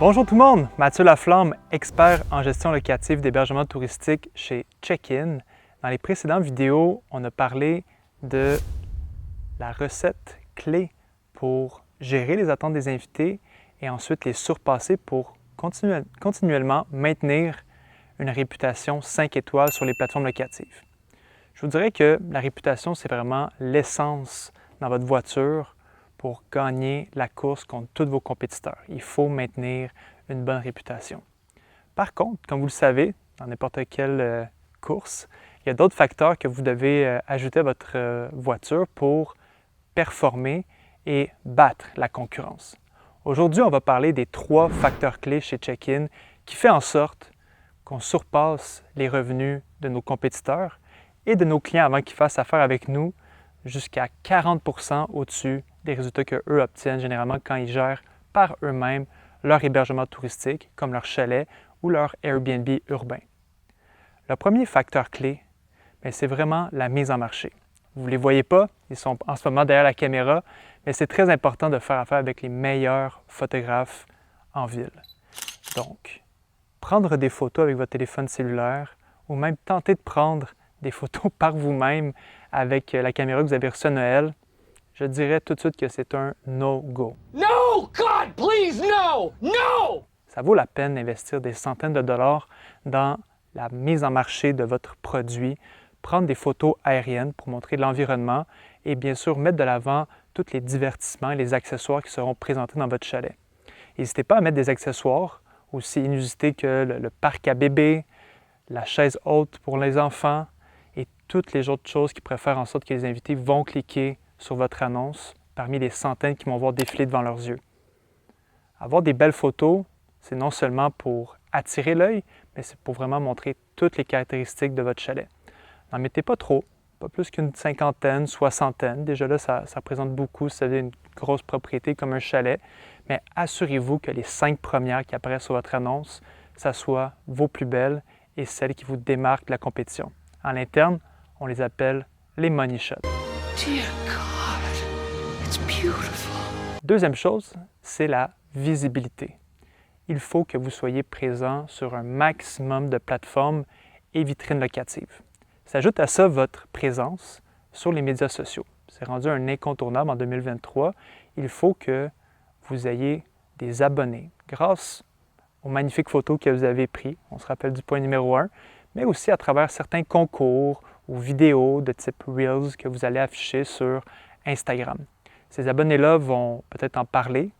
Bonjour tout le monde, Mathieu Laflamme, expert en gestion locative d'hébergement touristique chez Check-in. Dans les précédentes vidéos, on a parlé de la recette clé pour gérer les attentes des invités et ensuite les surpasser pour continuellement maintenir une réputation 5 étoiles sur les plateformes locatives. Je vous dirais que la réputation, c'est vraiment l'essence dans votre voiture pour gagner la course contre tous vos compétiteurs. Il faut maintenir une bonne réputation. Par contre, comme vous le savez, dans n'importe quelle course, il y a d'autres facteurs que vous devez ajouter à votre voiture pour performer et battre la concurrence. Aujourd'hui, on va parler des 3 facteurs clés chez Check-in qui font en sorte qu'on surpasse les revenus de nos compétiteurs et de nos clients avant qu'ils fassent affaire avec nous jusqu'à 40 % au-dessus des résultats qu'eux obtiennent généralement quand ils gèrent par eux-mêmes leur hébergement touristique, comme leur chalet ou leur Airbnb urbain. Le premier facteur clé, c'est vraiment la mise en marché. Vous ne les voyez pas, ils sont en ce moment derrière la caméra, mais c'est très important de faire affaire avec les meilleurs photographes en ville. Donc, prendre des photos avec votre téléphone cellulaire ou même tenter de prendre des photos par vous-même avec la caméra que vous avez reçue à Noël, je dirais tout de suite que c'est un no-go. No! God, please, no! No! Ça vaut la peine d'investir des centaines de dollars dans la mise en marché de votre produit, prendre des photos aériennes pour montrer l'environnement et bien sûr mettre de l'avant tous les divertissements et les accessoires qui seront présentés dans votre chalet. N'hésitez pas à mettre des accessoires aussi inusités que le parc à bébés, la chaise haute pour les enfants et toutes les autres choses qui pourraient faire en sorte que les invités vont cliquer sur votre annonce parmi les centaines qui vont voir défiler devant leurs yeux. Avoir des belles photos, c'est non seulement pour attirer l'œil, mais c'est pour vraiment montrer toutes les caractéristiques de votre chalet. N'en mettez pas trop, pas plus qu'une cinquantaine, soixantaine. Déjà là, ça représente beaucoup si vous avez une grosse propriété comme un chalet, mais assurez-vous que les 5 premières qui apparaissent sur votre annonce, ça soit vos plus belles et celles qui vous démarquent de la compétition. En interne, on les appelle les money shots. Dear God, it's beautiful. Deuxième chose, c'est la visibilité. Il faut que vous soyez présent sur un maximum de plateformes et vitrines locatives. S'ajoute à ça votre présence sur les médias sociaux. C'est rendu un incontournable en 2023. Il faut que vous ayez des abonnés grâce aux magnifiques photos que vous avez prises. On se rappelle du point numéro 1, mais aussi à travers certains concours ou vidéos de type Reels que vous allez afficher sur Instagram. Ces abonnés-là vont peut-être en parler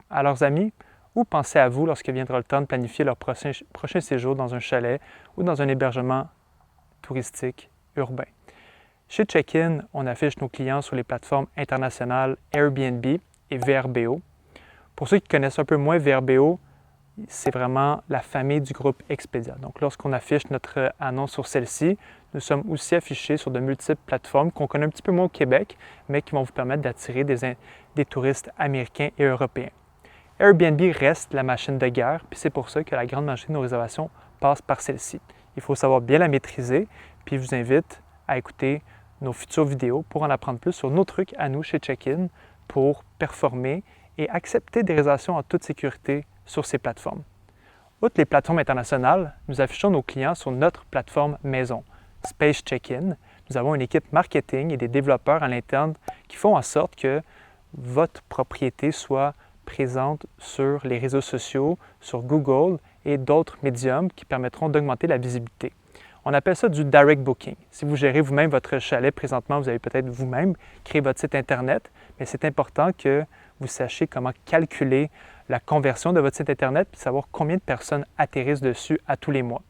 à leurs amis ou penser à vous lorsque viendra le temps de planifier leur prochain séjour dans un chalet ou dans un hébergement touristique urbain. Chez Check-in, on affiche nos clients sur les plateformes internationales Airbnb et VRBO. Pour ceux qui connaissent un peu moins VRBO, c'est vraiment la famille du groupe Expedia. Donc, lorsqu'on affiche notre annonce sur celle-ci, nous sommes aussi affichés sur de multiples plateformes qu'on connaît un petit peu moins au Québec, mais qui vont vous permettre d'attirer des touristes américains et européens. Airbnb reste la machine de guerre, puis c'est pour ça que la grande majorité de nos réservations passent par celle-ci. Il faut savoir bien la maîtriser, puis je vous invite à écouter nos futures vidéos pour en apprendre plus sur nos trucs à nous chez Check-in pour performer et accepter des réservations en toute sécurité sur ces plateformes. Outre les plateformes internationales, nous affichons nos clients sur notre plateforme maison, Space Check-in. Nous avons une équipe marketing et des développeurs à l'interne qui font en sorte que votre propriété soit présente sur les réseaux sociaux, sur Google et d'autres médiums qui permettront d'augmenter la visibilité. On appelle ça du direct booking. Si vous gérez vous-même votre chalet présentement, vous avez peut-être vous-même créé votre site Internet, mais c'est important que vous sachiez comment calculer la conversion de votre site Internet et savoir combien de personnes atterrissent dessus à tous les mois.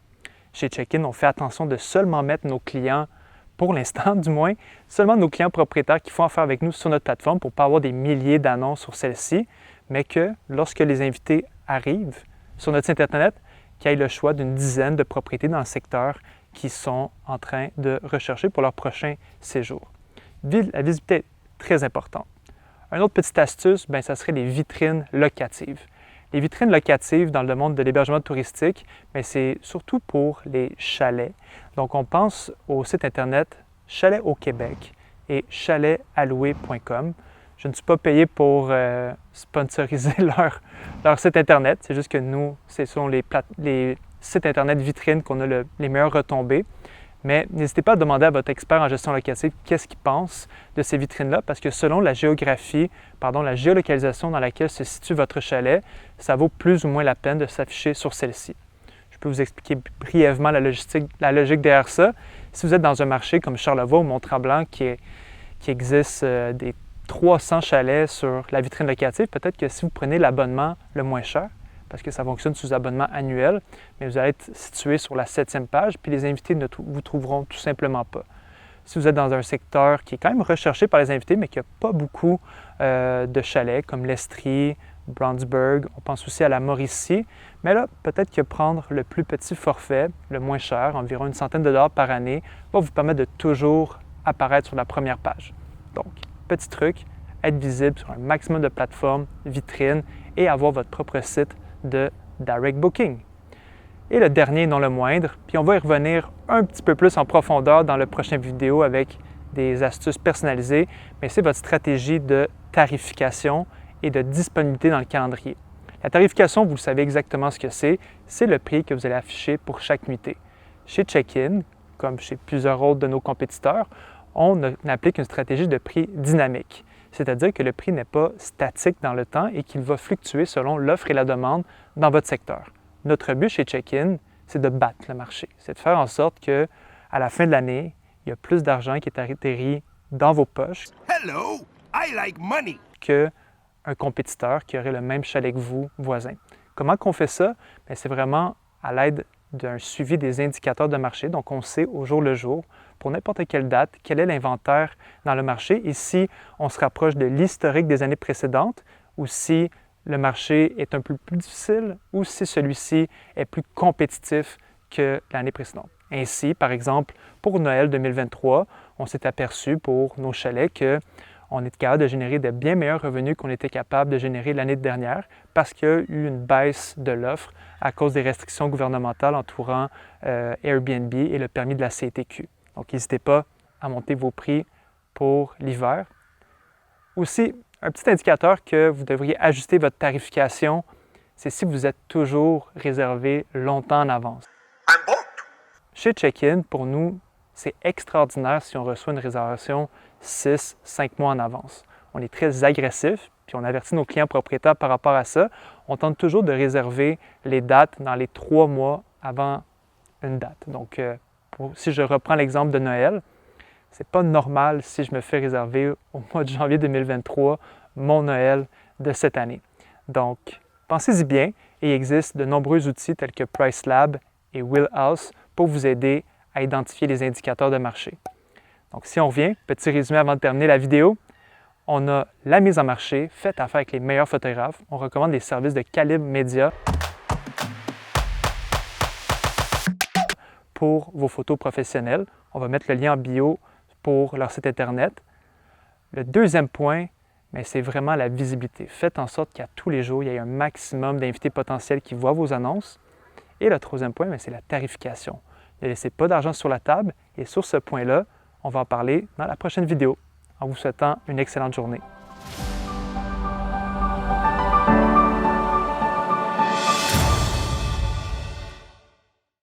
Chez Check-in, on fait attention de seulement mettre nos clients, pour l'instant du moins, seulement nos clients propriétaires qui font affaire avec nous sur notre plateforme pour ne pas avoir des milliers d'annonces sur celle-ci, mais que lorsque les invités arrivent sur notre site Internet, qu'ils aient le choix d'une dizaine de propriétés dans le secteur qu'ils sont en train de rechercher pour leur prochain séjour. La visibilité est très importante. Une autre petite astuce, ça serait les vitrines locatives. Les vitrines locatives dans le monde de l'hébergement touristique, c'est surtout pour les chalets. Donc, on pense au site Internet Chalet au Québec et chaletalloué.com. Je ne suis pas payé pour sponsoriser leur site Internet. C'est juste que nous, ce sont les sites Internet vitrines qu'on a les meilleures retombées. Mais n'hésitez pas à demander à votre expert en gestion locative qu'est-ce qu'il pense de ces vitrines-là, parce que selon la géolocalisation dans laquelle se situe votre chalet, ça vaut plus ou moins la peine de s'afficher sur celle-ci. Je peux vous expliquer brièvement la logique derrière ça. Si vous êtes dans un marché comme Charlevoix ou Mont-Tremblant qui existe des 300 chalets sur la vitrine locative, peut-être que si vous prenez l'abonnement le moins cher, parce que ça fonctionne sous abonnement annuel, mais vous allez être situé sur la 7e page, puis les invités ne vous trouveront tout simplement pas. Si vous êtes dans un secteur qui est quand même recherché par les invités, mais qui n'a pas beaucoup de chalets, comme l'Estrie, Brownsburg, on pense aussi à la Mauricie, mais là, peut-être que prendre le plus petit forfait, le moins cher, environ une centaine de dollars par année, va vous permettre de toujours apparaître sur la première page. Donc, petit truc, être visible sur un maximum de plateformes, vitrines et avoir votre propre site de direct booking. Et le dernier, non le moindre, puis on va y revenir un petit peu plus en profondeur dans la prochaine vidéo avec des astuces personnalisées, mais c'est votre stratégie de tarification et de disponibilité dans le calendrier. La tarification, vous savez exactement ce que c'est le prix que vous allez afficher pour chaque nuitée. Chez Check-in, comme chez plusieurs autres de nos compétiteurs, on applique une stratégie de prix dynamique. C'est-à-dire que le prix n'est pas statique dans le temps et qu'il va fluctuer selon l'offre et la demande dans votre secteur. Notre but chez Check-in, c'est de battre le marché. C'est de faire en sorte qu'à la fin de l'année, il y a plus d'argent qui est atterri dans vos poches qu'un compétiteur qui aurait le même chalet que vous, voisin. Comment qu'on fait ça? Bien, c'est vraiment à l'aide d'un suivi des indicateurs de marché. Donc, on sait au jour le jour, pour n'importe quelle date, quel est l'inventaire dans le marché et si on se rapproche de l'historique des années précédentes ou si le marché est un peu plus difficile ou si celui-ci est plus compétitif que l'année précédente. Ainsi, par exemple, pour Noël 2023, on s'est aperçu pour nos chalets qu'on est capable de générer de bien meilleurs revenus qu'on était capable de générer l'année dernière parce qu'il y a eu une baisse de l'offre à cause des restrictions gouvernementales entourant Airbnb et le permis de la CTQ. Donc, n'hésitez pas à monter vos prix pour l'hiver. Aussi, un petit indicateur que vous devriez ajuster votre tarification, c'est si vous êtes toujours réservé longtemps en avance. Chez Check-in, pour nous, c'est extraordinaire si on reçoit une réservation 6-5 mois en avance. On est très agressif, puis on avertit nos clients propriétaires par rapport à ça. On tente toujours de réserver les dates dans les 3 mois avant une date. Donc, si je reprends l'exemple de Noël, c'est pas normal si je me fais réserver au mois de janvier 2023 mon Noël de cette année. Donc, pensez-y bien et il existe de nombreux outils tels que PriceLab et Wheelhouse pour vous aider à identifier les indicateurs de marché. Donc, si on revient, petit résumé avant de terminer la vidéo, on a la mise en marché, faites affaire avec les meilleurs photographes. On recommande des services de Calibre Media pour vos photos professionnelles. On va mettre le lien en bio pour leur site Internet. Le deuxième point, c'est vraiment la visibilité. Faites en sorte qu'à tous les jours, il y ait un maximum d'invités potentiels qui voient vos annonces. Et le troisième point, c'est la tarification. Ne laissez pas d'argent sur la table et sur ce point-là, on va en parler dans la prochaine vidéo en vous souhaitant une excellente journée.